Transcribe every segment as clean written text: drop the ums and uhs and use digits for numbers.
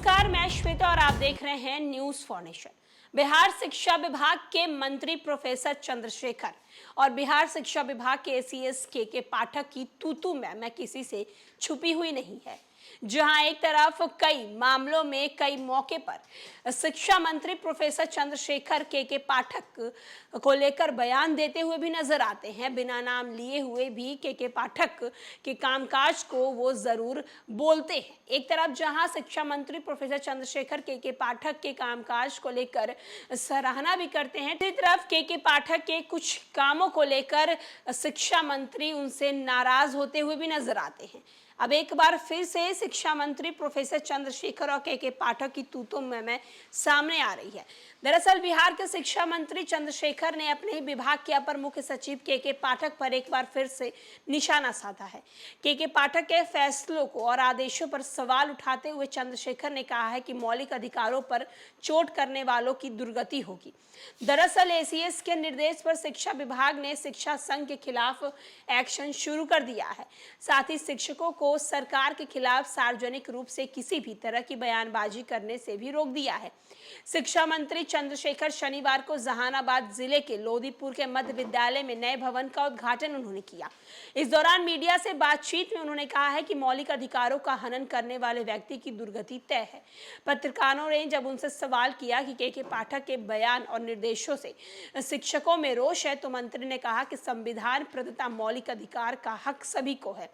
नमस्कार, मैं श्वेता और आप देख रहे हैं न्यूज फॉर नेशन। बिहार शिक्षा विभाग के मंत्री प्रोफेसर चंद्रशेखर और बिहार शिक्षा विभाग के एसीएस के पाठक की तूतू मैं किसी से छुपी हुई नहीं है। जहां एक तरफ कई मामलों में कई मौके पर शिक्षा मंत्री प्रोफेसर चंद्रशेखर के पाठक को लेकर बयान देते हुए भी नजर आते हैं, बिना नाम लिए हुए भी के पाठक के कामकाज को वो जरूर बोलते हैं। एक तरफ जहां शिक्षा मंत्री प्रोफेसर चंद्रशेखर के पाठक के कामकाज को लेकर सराहना भी करते हैं, दूसरी तरफ के पाठक के कुछ कामों को लेकर शिक्षा मंत्री उनसे नाराज होते हुए भी नजर आते हैं। अब एक बार फिर से शिक्षा मंत्री प्रोफेसर चंद्रशेखर और के पाठक की तूतों में सामने आ रही है। दरअसल बिहार के शिक्षा मंत्री चंद्रशेखर ने अपने विभाग के अपर मुख्य सचिव के पाठक पर एक बार फिर से निशाना साधा है। के पाठक के फैसलों को और आदेशों पर सवाल उठाते हुए चंद्रशेखर ने कहा है कि मौलिक अधिकारों पर चोट करने वालों की दुर्गति होगी। दरअसल एसीएस के निर्देश पर शिक्षा विभाग ने शिक्षा संघ के खिलाफ एक्शन शुरू कर दिया है। साथ ही शिक्षकों को सरकार के खिलाफ सार्वजनिक रूप से किसी भी तरह की बयानबाजी करने से भी रोक दिया है। शिक्षा मंत्री चंद्रशेखर शनिवार को जहानाबाद जिले के लोदीपुर के मध्य विद्यालय में नए भवन का उद्घाटन उन्होंने किया। इस दौरान मीडिया से बातचीत में उन्होंने कहा है कि मौलिक अधिकारों का हनन करने वाले व्यक्ति की दुर्गति तय है। पत्रकारों ने जब उनसे सवाल किया कि के पाठक के बयान और निर्देशों से शिक्षकों में रोष है, तो मंत्री ने कहा कि संविधान प्रदत्त मौलिक अधिकार का हक सभी को है।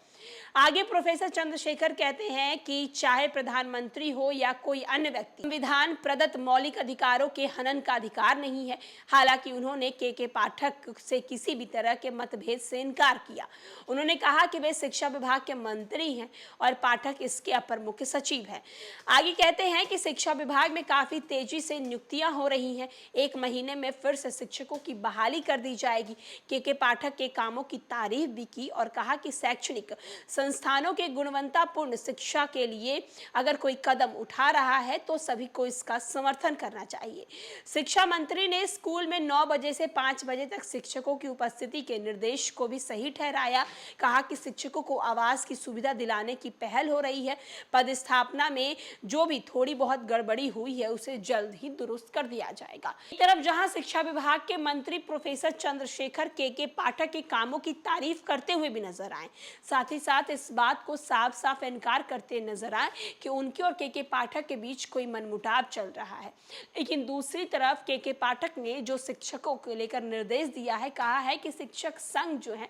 आगे प्रोफेसर चंद्रशेखर कहते हैं कि चाहे प्रधानमंत्री हो या कोई अन्य व्यक्ति, संविधान प्रदत्त मौलिक अधिकारों के हनन का अधिकार नहीं है। हालांकि उन्होंने के पाठक से किसी भी तरह के मतभेद से इनकार किया। उन्होंने कहा कि वे शिक्षा विभाग के मंत्री हैं और पाठक इसके अपर मुख्य सचिव हैं। आगे कहते हैं कि शिक्षा विभाग में काफी तेजी से नियुक्तियां हो रही हैं। 1 महीने में फिर से शिक्षकों की बहाली कर दी जाएगी। के पाठक के कामों की तारीफ भी की और कहा कि शैक्षणिक संस्थानों के गुणवत्तापूर्ण शिक्षा के लिए अगर कोई कदम उठा रहा है तो सभी को इसका समर्थन करना चाहिए। शिक्षा मंत्री ने स्कूल में 9 बजे से 5 बजे तक शिक्षकों की उपस्थिति के निर्देश को भी सही ठहराया। कहा कि शिक्षकों को आवास की सुविधा दिलाने की पहल हो रही है। पदस्थापना में जो भी थोड़ी बहुत गड़बड़ी हुई है उसे जल्द ही दुरुस्त कर दिया जाएगा। एक तरफ जहां शिक्षा विभाग के मंत्री प्रोफेसर चंद्रशेखर के पाठक के कामों की तारीफ करते हुए भी नजर आए, साथ ही साथ इस बात को साफ साफ इनकार करते नजर आए कि उनके और के पाठक के बीच कोई मनमुटाव चल रहा है। लेकिन दूसरी तरफ के पाठक ने जो शिक्षकों को लेकर निर्देश दिया है, कहा है कि शिक्षक संघ जो है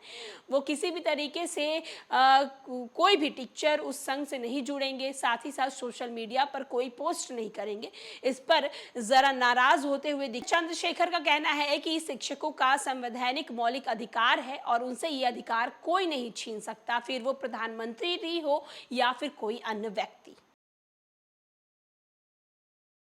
वो किसी भी तरीके से कोई भी टीचर उस संघ से नहीं जुड़ेंगे, साथ ही साथ सोशल मीडिया पर कोई पोस्ट नहीं करेंगे। इस पर जरा नाराज होते हुए चंद्रशेखर का कहना है कि शिक्षकों का संवैधानिक मौलिक अधिकार है और उनसे ये अधिकार कोई नहीं छीन सकता, फिर वो प्रधानमंत्री भी हो या फिर कोई अन्य व्यक्ति।